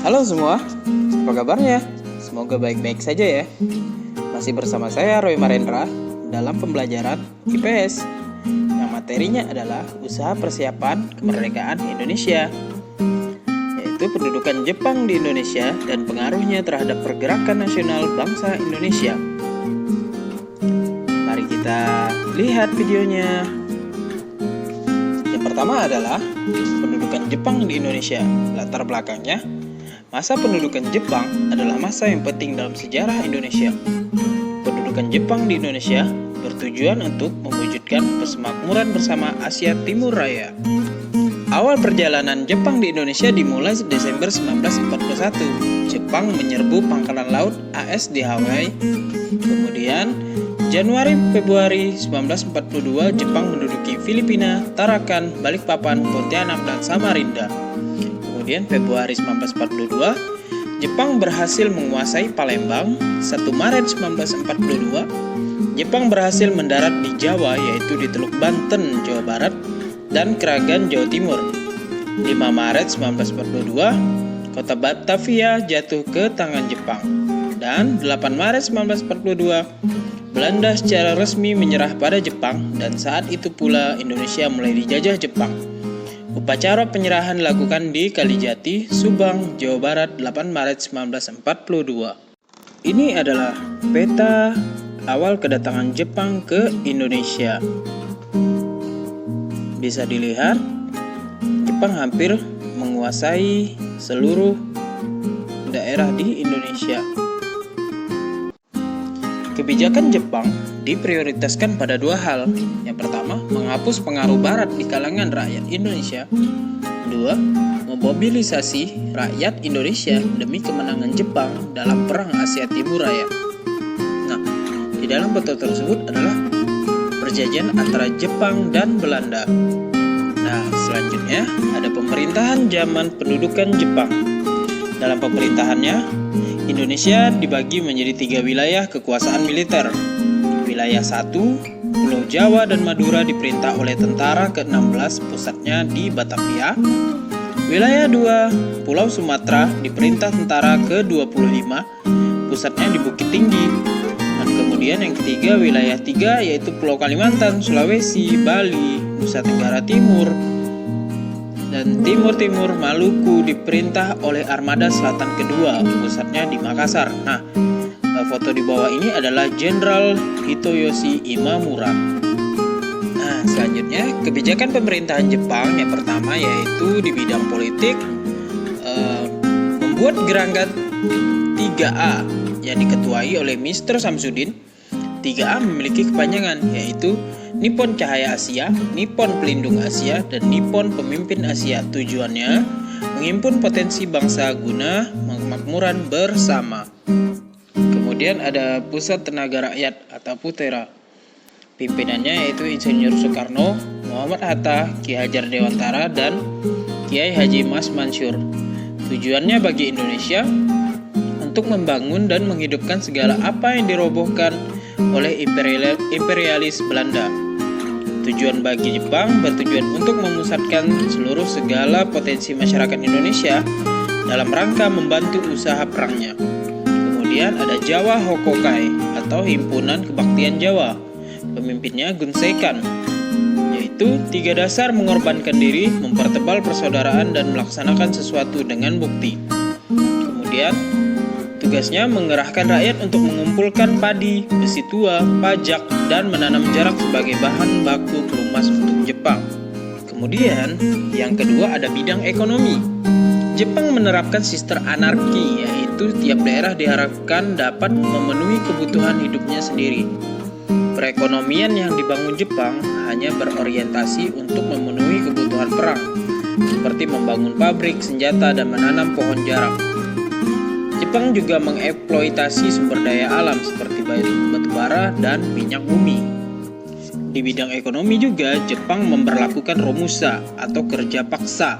Halo semua, apa kabarnya? Semoga baik-baik saja ya. Masih bersama saya Roy Marendra dalam pembelajaran IPS yang materinya adalah usaha persiapan kemerdekaan Indonesia, yaitu pendudukan Jepang di Indonesia dan pengaruhnya terhadap pergerakan nasional bangsa Indonesia. Mari kita lihat videonya. Yang pertama adalah pendudukan Jepang di Indonesia. Latar belakangnya, masa pendudukan Jepang adalah masa yang penting dalam sejarah Indonesia. Pendudukan Jepang di Indonesia bertujuan untuk mewujudkan persemakmuran bersama Asia Timur Raya. Awal perjalanan Jepang di Indonesia dimulai Desember 1941. Jepang menyerbu pangkalan laut AS di Hawaii. Kemudian Januari-Februari 1942 Jepang menduduki Filipina, Tarakan, Balikpapan, Pontianak, dan Samarinda. Kemudian Februari 1942 Jepang berhasil menguasai Palembang. 1 Maret 1942 Jepang berhasil mendarat di Jawa, yaitu di Teluk Banten, Jawa Barat, dan Kragan, Jawa Timur. 5 Maret 1942 kota Batavia jatuh ke tangan Jepang. Dan 8 Maret 1942 Belanda secara resmi menyerah pada Jepang, dan saat itu pula Indonesia mulai dijajah Jepang. Upacara penyerahan dilakukan di Kalijati, Subang, Jawa Barat 8 Maret 1942. Ini adalah peta awal kedatangan Jepang ke Indonesia. Bisa dilihat, Jepang hampir menguasai seluruh daerah di Indonesia. Kebijakan Jepang diprioritaskan pada 2 hal. Yang pertama, menghapus pengaruh Barat di kalangan rakyat Indonesia. 2, memobilisasi rakyat Indonesia demi kemenangan Jepang dalam Perang Asia Timur Raya. Nah, di dalam peta tersebut adalah perjanjian antara Jepang dan Belanda. Nah, selanjutnya ada pemerintahan zaman pendudukan Jepang. Dalam pemerintahannya, Indonesia dibagi menjadi 3 wilayah kekuasaan militer. Wilayah 1, Pulau Jawa dan Madura diperintah oleh tentara ke-16, pusatnya di Batavia. Wilayah 2, Pulau Sumatera diperintah tentara ke-25, pusatnya di Bukit Tinggi. Dan kemudian yang ketiga, wilayah 3 yaitu Pulau Kalimantan, Sulawesi, Bali, Nusa Tenggara Timur, dan Timur Maluku diperintah oleh Armada Selatan kedua, pusatnya di Makassar. Nah, foto di bawah ini adalah Jenderal Hitoyoshi Imamura. Nah, selanjutnya kebijakan pemerintahan Jepang yang pertama yaitu di bidang politik, membuat gerakan 3A yang diketuai oleh Mr. Samsudin. 3A memiliki kepanjangan yaitu Nippon Cahaya Asia, Nippon Pelindung Asia, dan Nippon Pemimpin Asia. Tujuannya menghimpun potensi bangsa guna kemakmuran bersama. Kemudian ada Pusat Tenaga Rakyat atau PUTERA. Pimpinannya yaitu Insinyur Soekarno, Muhammad Hatta, Ki Hajar Dewantara, dan Kiai Haji Mas Mansur. Tujuannya bagi Indonesia untuk membangun dan menghidupkan segala apa yang dirobohkan oleh imperialis Belanda. Tujuan bagi Jepang bertujuan untuk memusatkan seluruh segala potensi masyarakat Indonesia dalam rangka membantu usaha perangnya. Kemudian ada Jawa Hokokai atau Himpunan Kebaktian Jawa. Pemimpinnya Gun Seikan, yaitu 3 dasar mengorbankan diri, mempertebal persaudaraan, dan melaksanakan sesuatu dengan bukti. Kemudian tugasnya mengerahkan rakyat untuk mengumpulkan padi, besi tua, pajak, dan menanam jarak sebagai bahan baku pelumas untuk Jepang. Kemudian, yang kedua ada bidang ekonomi. Jepang menerapkan sistem anarki, yaitu tiap daerah diharapkan dapat memenuhi kebutuhan hidupnya sendiri. Perekonomian yang dibangun Jepang hanya berorientasi untuk memenuhi kebutuhan perang, seperti membangun pabrik, senjata, dan menanam pohon jarak. Jepang juga mengeksploitasi sumber daya alam seperti batu bara dan minyak bumi. Di bidang ekonomi juga, Jepang memberlakukan romusa atau kerja paksa.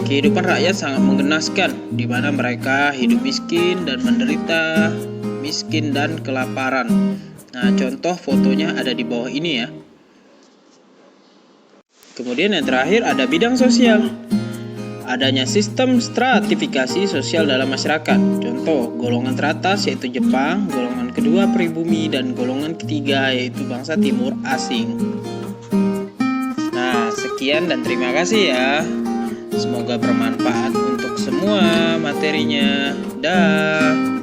Kehidupan rakyat sangat mengenaskan, di mana mereka hidup miskin dan menderita miskin dan kelaparan. Nah, contoh fotonya ada di bawah ini ya. Kemudian yang terakhir ada bidang sosial. adanya sistem stratifikasi sosial dalam masyarakat. Contoh, golongan teratas yaitu Jepang, golongan kedua pribumi, dan golongan ketiga yaitu bangsa timur asing. Nah, sekian dan terima kasih ya. Semoga bermanfaat untuk semua materinya. Dah.